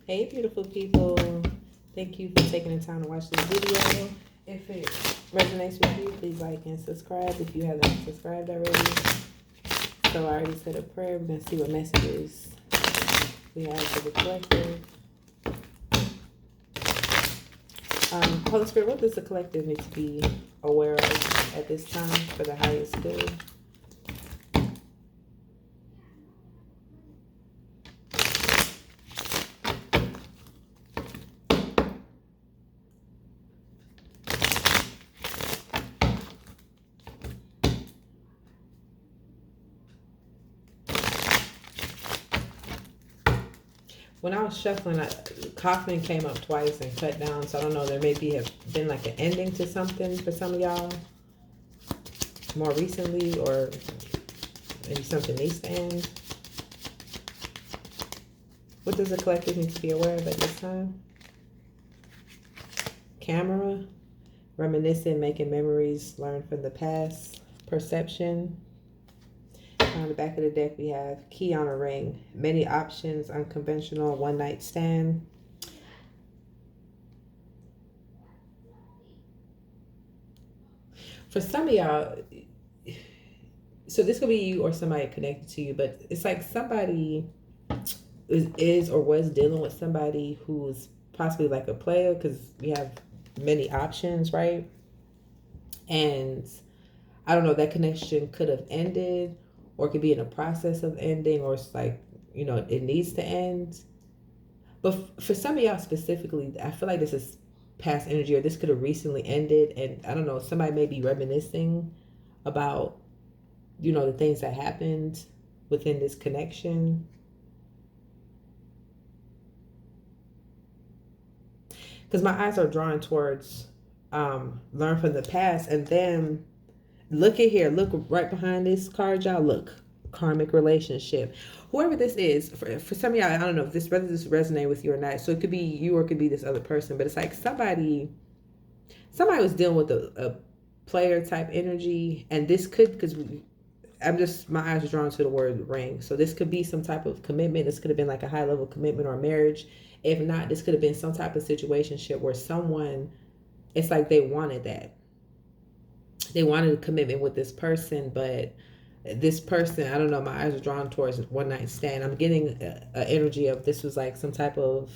Hey, beautiful people. Thank you for taking the time to watch this video. If it resonates with you, please like and subscribe if you haven't subscribed already. So I already said a prayer. We're going to see what messages we have for the collective. Holy Spirit, what does the collective need to be aware of at this time for the highest good? When I was shuffling, Kaufman came up twice and cut down. So I don't know, there maybe have been like an ending to something for some of y'all more recently, or maybe something needs to end. What does the collective need to be aware of at this time? Camera, reminiscing, making memories, learn from the past, perception. On the back of the deck, we have key on a ring, many options, unconventional, one night stand. For some of y'all, so this could be you or somebody connected to you, but it's like somebody is or was dealing with somebody who's possibly like a player, because we have many options, right? And I don't know, that connection could have ended, or it could be in a process of ending, or it's like, you know, it needs to end. But for some of y'all specifically, I feel like this is past energy, or this could have recently ended. And I don't know, somebody may be reminiscing about, you know, the things that happened within this connection. Because my eyes are drawn towards learn from the past. And then look at here, look right behind this card, y'all. Look, karmic relationship. Whoever this is, for some of y'all, I don't know if this, whether this resonate with you or not. So it could be you or it could be this other person, but it's like somebody was dealing with a player type energy, and this could, because my eyes are drawn to the word ring. So this could be some type of commitment. This could have been like a high level commitment or marriage. If not, this could have been some type of situationship where someone, it's like they wanted that. They wanted a commitment with this person, but this person, I don't know, my eyes are drawn towards one night stand. I'm getting an energy of this was like some type of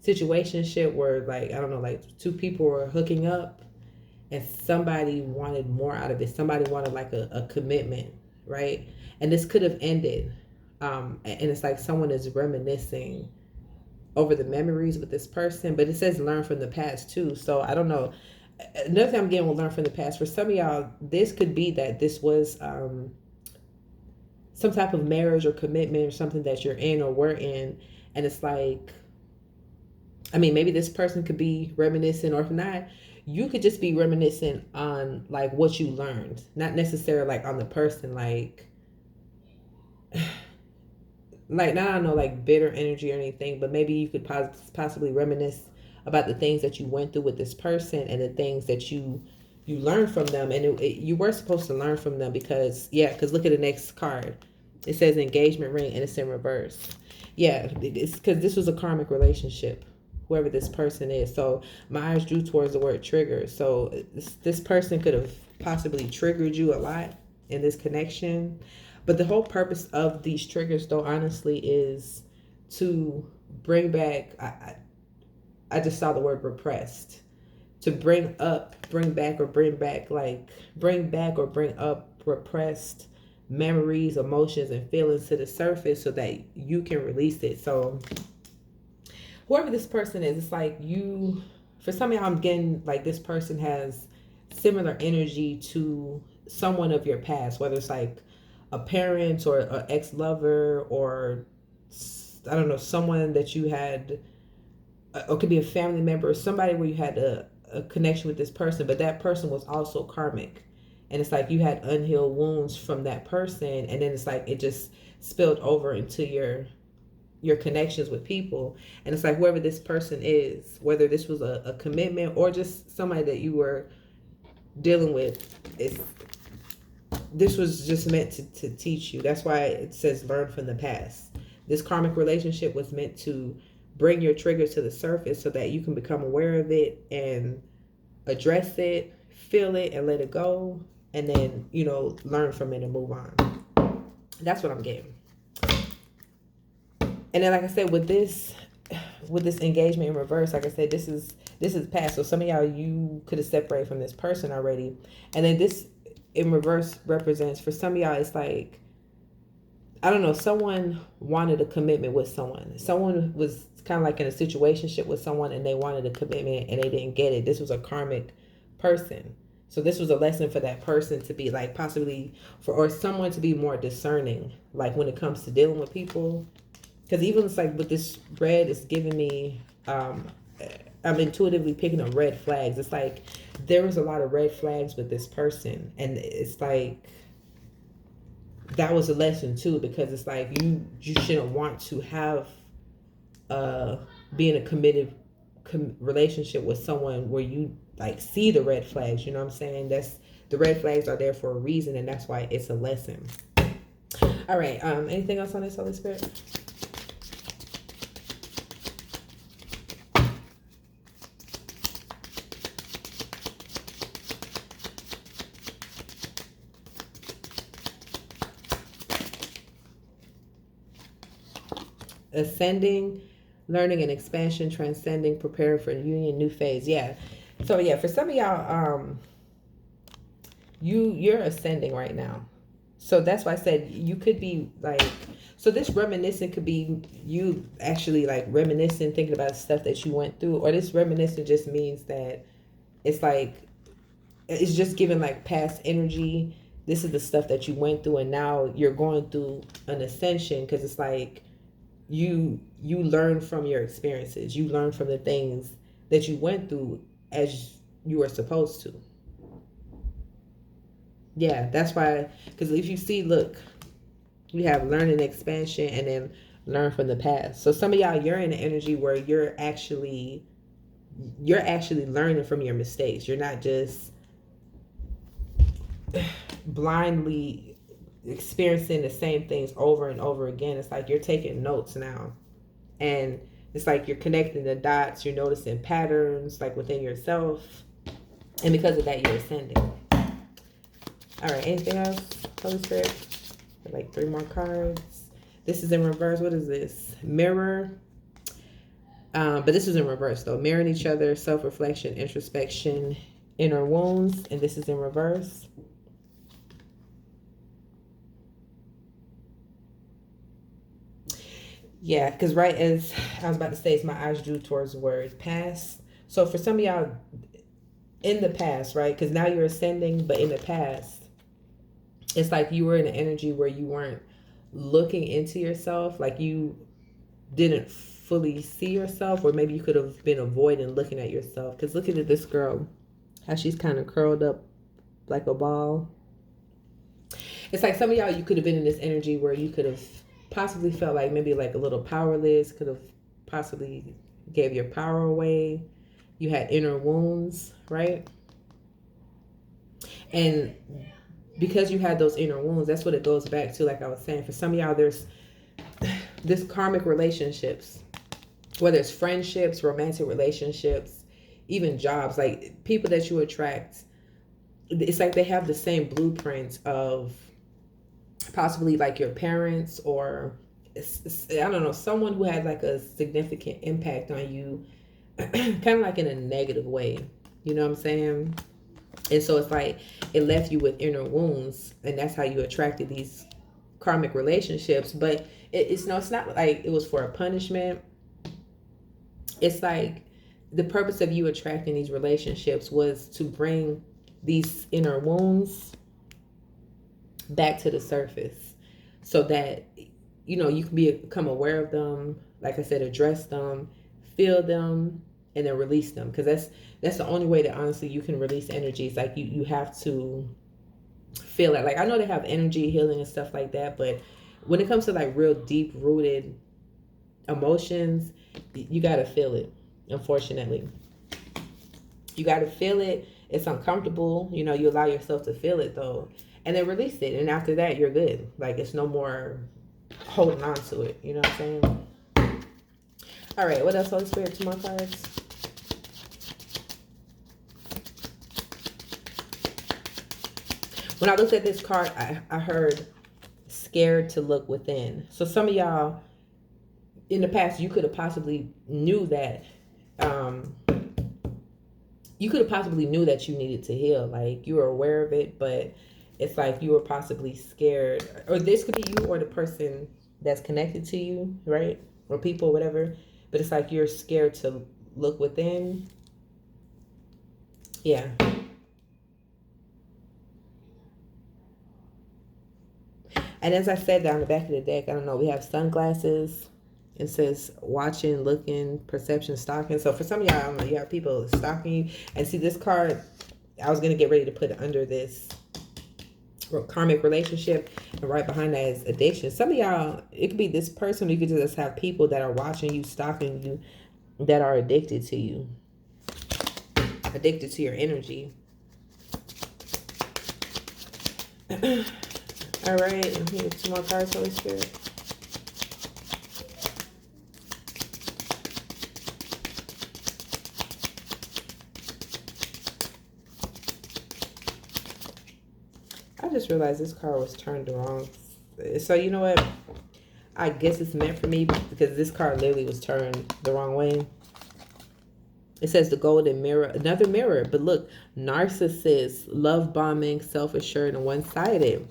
situationship where, like, I don't know, like two people were hooking up and somebody wanted more out of it. Somebody wanted like a commitment, right? And this could have ended. And it's like someone is reminiscing over the memories with this person, but it says learn from the past too. So I don't know. Another thing I'm getting will learn from the past. For some of y'all, this could be that this was some type of marriage or commitment or something that you're in or we're in. And it's like, I mean, maybe this person could be reminiscing, or if not, you could just be reminiscing on like what you learned, not necessarily like on the person, like not, I don't know, like bitter energy or anything, but maybe you could possibly reminisce about the things that you went through with this person and the things that you learned from them. And you were supposed to learn from them because look at the next card. It says engagement ring and it's in reverse. Yeah, it's because this was a karmic relationship, whoever this person is. So my eyes drew towards the word trigger. So this person could have possibly triggered you a lot in this connection. But the whole purpose of these triggers, though, honestly, is to bring back, I just saw the word repressed. To bring back or bring up repressed memories, emotions, and feelings to the surface so that you can release it. So whoever this person is, it's like for some of y'all, I'm getting like this person has similar energy to someone of your past, whether it's like a parent or an ex-lover, or I don't know, someone that you had, or could be a family member or somebody where you had a connection with this person, but that person was also karmic. And it's like you had unhealed wounds from that person, and then it's like it just spilled over into your connections with people. And it's like whoever this person is, whether this was a commitment or just somebody that you were dealing with, this was just meant to teach you. That's why it says learn from the past. This karmic relationship was meant to bring your trigger to the surface so that you can become aware of it and address it, feel it, and let it go, and then, you know, learn from it and move on. That's what I'm getting. And then, like I said, with this engagement in reverse, like I said, this is past. So some of y'all, you could have separated from this person already, and then this in reverse represents, for some of y'all, it's like, I don't know, someone wanted a commitment with someone. Someone was kind of like in a situationship with someone, and they wanted a commitment and they didn't get it. This was a karmic person. So this was a lesson for that person to be like, possibly or someone to be more discerning, like when it comes to dealing with people. Because even it's like with this red, it's giving me, I'm intuitively picking up red flags. It's like there was a lot of red flags with this person. And it's like, that was a lesson too, because it's like you shouldn't want to have be in a committed relationship with someone where you like see the red flags. You know what I'm saying? That's, the red flags are there for a reason, and that's why it's a lesson. All right. Anything else on this, Holy Spirit? Ascending, learning and expansion, transcending, preparing for union, new phase. Yeah. So yeah, for some of y'all, you're ascending right now. So that's why I said you could be like, so this reminiscing could be you actually like reminiscing, thinking about stuff that you went through, or this reminiscing just means that it's like, it's just giving like past energy. This is the stuff that you went through, and now you're going through an ascension, because it's like, you learn from your experiences. You learn from the things that you went through as you were supposed to. Yeah, that's why, because if you see, look, we have learning, expansion, and then learn from the past. So some of y'all, you're in an energy where you're actually learning from your mistakes. You're not just blindly experiencing the same things over and over again. It's like you're taking notes now, and it's like you're connecting the dots. You're noticing patterns like within yourself, and because of that, you're ascending. All right, anything else, Holy Spirit? Like 3 more cards. This is in reverse. What is this? Mirror. But this is in reverse though. Mirroring each other, self-reflection, introspection, inner wounds, and this is in reverse. Yeah, because right as I was about to say, it's my eyes drew towards the word past. So for some of y'all in the past, right? Because now you're ascending, but in the past, it's like you were in an energy where you weren't looking into yourself. Like you didn't fully see yourself, or maybe you could have been avoiding looking at yourself. Because looking at this girl, how she's kind of curled up like a ball. It's like some of y'all, you could have been in this energy where you could have possibly felt like maybe like a little powerless, could have possibly gave your power away. You had inner wounds, right? And because you had those inner wounds, that's what it goes back to. Like I was saying, for some of y'all, there's this karmic relationships, whether it's friendships, romantic relationships, even jobs, like people that you attract, it's like they have the same blueprints of possibly like your parents, or I don't know, someone who had like a significant impact on you, kind of like in a negative way. You know what I'm saying? And so it's like it left you with inner wounds, and that's how you attracted these karmic relationships. But it's no, it's not like it was for a punishment. It's like the purpose of you attracting these relationships was to bring these inner wounds back to the surface, so that you know you can become aware of them. Like I said, address them, feel them, and then release them. Because that's the only way that honestly you can release energies. Like you have to feel it. Like I know they have energy healing and stuff like that, but when it comes to like real deep rooted emotions, you got to feel it. Unfortunately, you got to feel it. It's uncomfortable, you know. You allow yourself to feel it though, and then release it, and after that you're good. Like it's no more holding on to it, you know what I'm saying? All right, what else, Holy Spirit? Two more cards. When I looked at this card, I heard scared to look within. So some of y'all in the past, you could have possibly knew that you could have possibly knew that you needed to heal. Like you were aware of it, but it's like you were possibly scared. Or this could be you or the person that's connected to you, right? Or people, whatever. But it's like you're scared to look within. Yeah. And as I said down the back of the deck, I don't know, we have sunglasses. It says watching, looking, perception, stalking. So for some of y'all, I don't know, you have people stalking you. And see this card, I was going to get ready to put it under this karmic relationship. And right behind that is addiction. Some of y'all, it could be this person. You could just have people that are watching you, stalking you, that are addicted to you. Addicted to your energy. All right, here's two more cards, Holy Spirit. I just realized this card was turned wrong. So you know what? I guess it's meant for me because this card literally was turned the wrong way. It says the golden mirror, another mirror. But look, narcissist, love bombing, self-assured, and one-sided.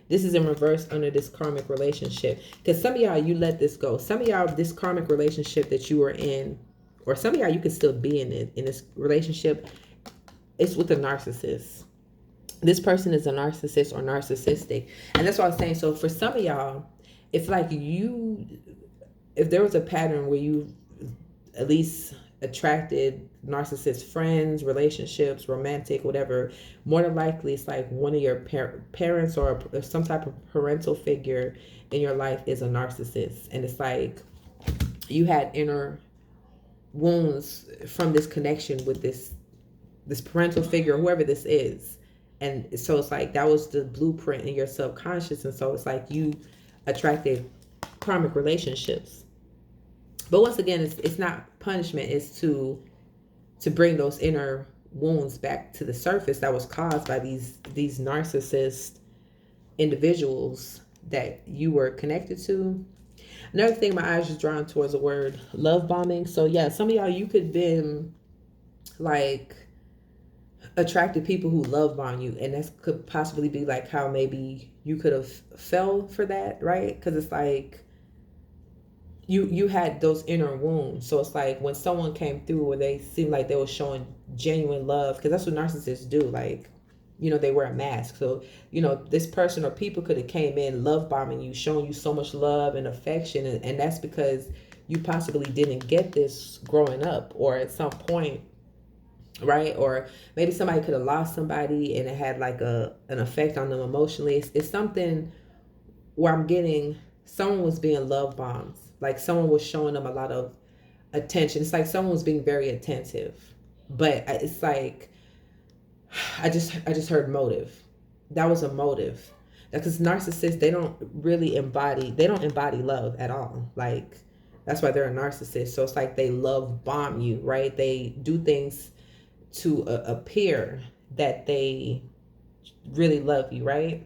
This is in reverse under this karmic relationship. Because some of y'all, you let this go. Some of y'all, this karmic relationship that you were in, or some of y'all, you could still be in it, in this relationship, it's with a narcissist. This person is a narcissist or narcissistic. And that's what I was saying. So for some of y'all, it's like if there was a pattern where you at least attracted narcissist friends, relationships, romantic, whatever, more than likely it's like one of your parents or some type of parental figure in your life is a narcissist. And it's like you had inner wounds from this connection with this parental figure, whoever this is. And so it's like that was the blueprint in your subconscious. And so it's like you attracted karmic relationships. But once again, it's not punishment. It's to bring those inner wounds back to the surface that was caused by these narcissist individuals that you were connected to. Another thing, my eyes just drawn towards the word love bombing. So yeah, some of y'all, you could have been like attracted people who love bomb you, and that could possibly be like how maybe you could have fell for that, right? Because it's like you had those inner wounds. So it's like when someone came through where they seemed like they were showing genuine love, because that's what narcissists do. Like, you know, they wear a mask. So, you know, this person or people could have came in love bombing you, showing you so much love and affection. And that's because you possibly didn't get this growing up or at some point, right? Or maybe somebody could have lost somebody and it had like an effect on them emotionally. It's something where I'm getting someone was being love bombed. Like someone was showing them a lot of attention. It's like someone was being very attentive. But it's like I just heard motive. That was a motive. Because narcissists, they don't embody love at all. Like that's why they're a narcissist. So it's like they love bomb you, right? They do things to appear that they really love you, right?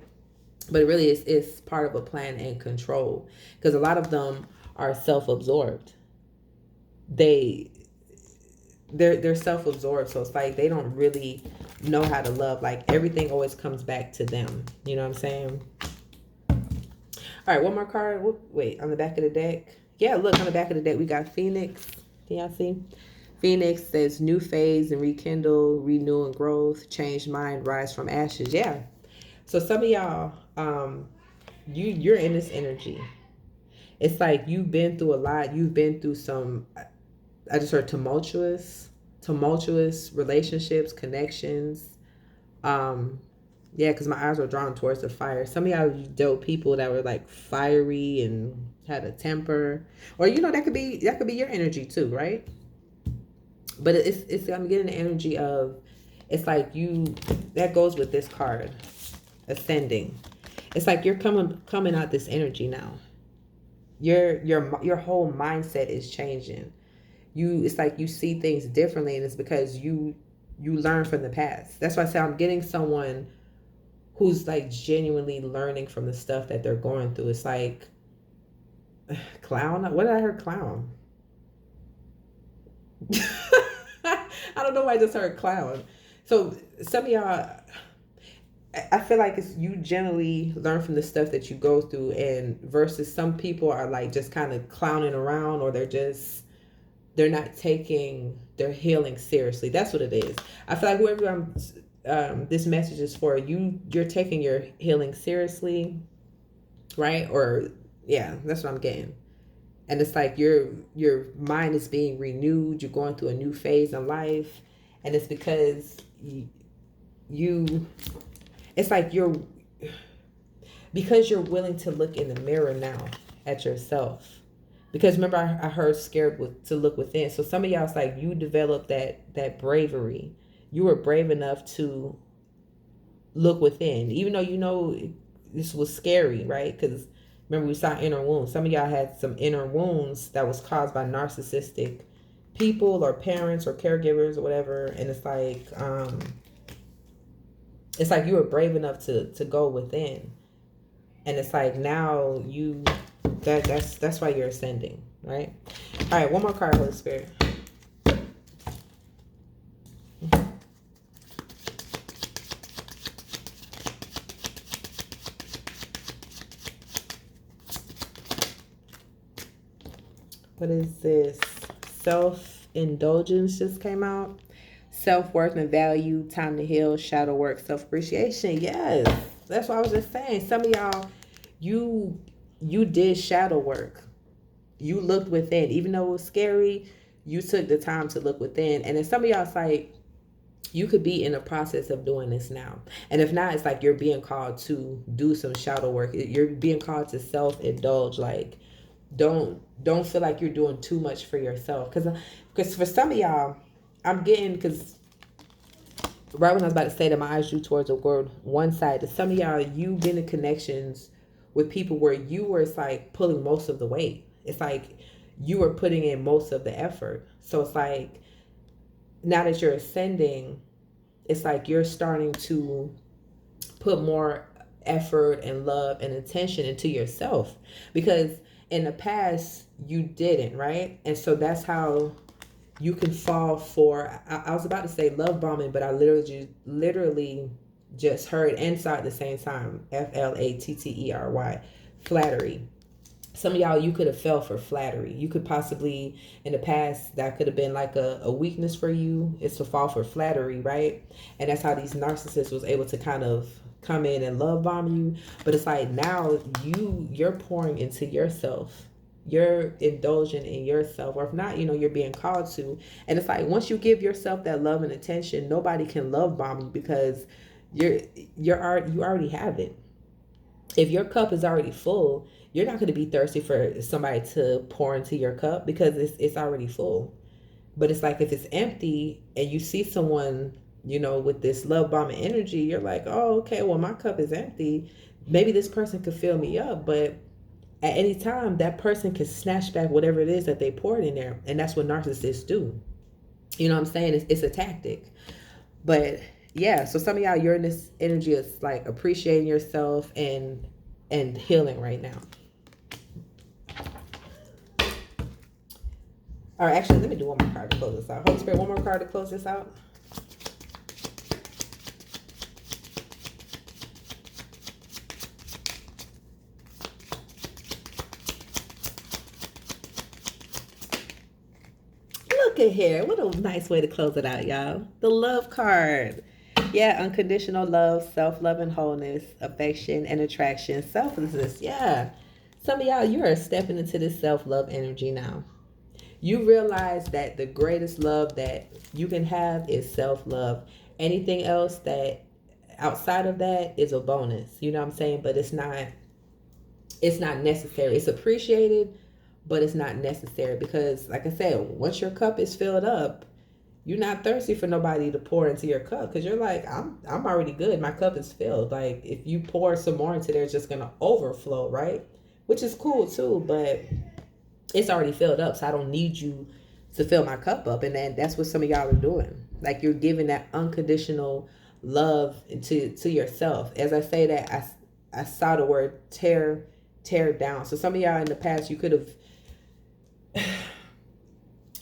But really it's part of a plan and control, because a lot of them are self-absorbed. They're self-absorbed, so it's like they don't really know how to love. Like everything always comes back to them, you know what I'm saying? All right, one more card. Wait, on the back of the deck. Yeah, look, on the back of the deck we got Phoenix. Can y'all see? Phoenix says new phase and rekindle, renew and growth, change mind, rise from ashes. Yeah. So some of y'all, you're in this energy. It's like you've been through a lot. You've been through some, I just heard tumultuous relationships, connections. Yeah, because my eyes were drawn towards the fire. Some of y'all dealt people that were like fiery and had a temper, or you know that could be your energy too, right? But it's I'm getting the energy of, it's like that goes with this card, ascending. It's like you're coming out this energy now. your whole mindset is changing. It's like you see things differently, and it's because you learn from the past. That's why I say I'm getting someone who's like genuinely learning from the stuff that they're going through. It's like clown. What did I hear? Clown. I don't know why I just heard clown. So some of y'all, I feel like it's you generally learn from the stuff that you go through, and versus some people are like just kind of clowning around, or they're not taking their healing seriously. That's what it is. I feel like whoever this message is for, you're taking your healing seriously, right? Or yeah, that's what I'm getting. And it's like your mind is being renewed. You're going through a new phase in life, and it's because you it's like because you're willing to look in the mirror now at yourself. Because remember, I heard scared to look within. So some of y'all, it's like you developed that bravery. You were brave enough to look within, even though this was scary, right? Because remember, we saw inner wounds. Some of y'all had some inner wounds that was caused by narcissistic people or parents or caregivers or whatever. And it's like you were brave enough to go within. And it's like now that's why you're ascending, right? All right, one more card, Holy Spirit. What is this? Self-indulgence just came out. Self-worth and value, time to heal, shadow work, self-appreciation. Yes, that's what I was just saying. Some of y'all, you did shadow work. You looked within. Even though it was scary, you took the time to look within. And then some of y'all, it's like, you could be in the process of doing this now. And if not, it's like you're being called to do some shadow work. You're being called to self-indulge. Like, don't feel like you're doing too much for yourself. Because for some of y'all, I'm getting, because right when I was about to say that, my eyes drew towards the word one side. To some of y'all, you've been in connections with people where you were, it's like, pulling most of the weight. It's like you were putting in most of the effort. So it's like, now that you're ascending, it's like you're starting to put more effort and love and attention into yourself. Because in the past, you didn't, right? And so that's how you can fall for, I was about to say love bombing, but I literally just heard and saw at the same time, flattery, flattery. Some of y'all, you could have fell for flattery. You could possibly, in the past, that could have been like a weakness for you, is to fall for flattery, right? And that's how these narcissists was able to kind of come in and love bomb you. But it's like now you're pouring into yourself. You're indulging in yourself, or if not, you're being called to. And it's like once you give yourself that love and attention, nobody can love bomb you, because you already have it. If your cup is already full, you're not going to be thirsty for somebody to pour into your cup, because it's already full. But it's like if it's empty and you see someone, with this love bombing energy, you're like, oh, okay, well, my cup is empty. Maybe this person could fill me up, but at any time, that person can snatch back whatever it is that they poured in there. And that's what narcissists do. You know what I'm saying? It's a tactic. But yeah, so some of y'all, you're in this energy of like appreciating yourself and healing right now. All right, actually, let me do one more card to close this out. Holy Spirit, one more card to close this out. Look at here. What a nice way to close it out, y'all. The love card. Yeah, unconditional love, self-love and wholeness, affection and attraction, selflessness. Yeah. Some of y'all, you are stepping into this self-love energy now. You realize that the greatest love that you can have is self-love. Anything else that outside of that is a bonus. You know what I'm saying? But it's not necessary. It's appreciated, but it's not necessary, because like I said, once your cup is filled up, you're not thirsty for nobody to pour into your cup, because you're like, I'm already good. My cup is filled. Like if you pour some more into there, it's just gonna overflow, right? which is cool too, but it's already filled up, so I don't need you to fill my cup up. And then that's what some of y'all are doing. Like, you're giving that unconditional love to yourself. As I say that, I saw the word tear down. So some of y'all in the past, you could have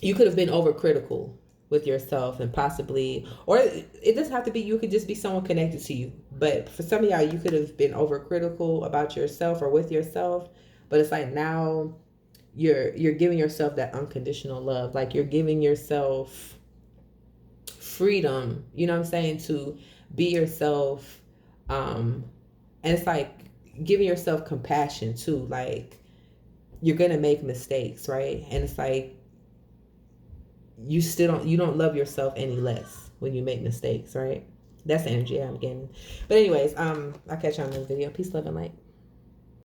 been overcritical with yourself, and possibly, or it doesn't have to be, you could just be someone connected to you. But for some of y'all, you could have been overcritical about yourself or with yourself. But it's like now you're giving yourself that unconditional love. Like, you're giving yourself freedom, you know what I'm saying, to be yourself. And it's like giving yourself compassion too. Like, you're gonna make mistakes, right? And it's like you don't love yourself any less when you make mistakes, right? That's the energy I'm getting. But anyways, I'll catch you on this video. Peace, love, and light.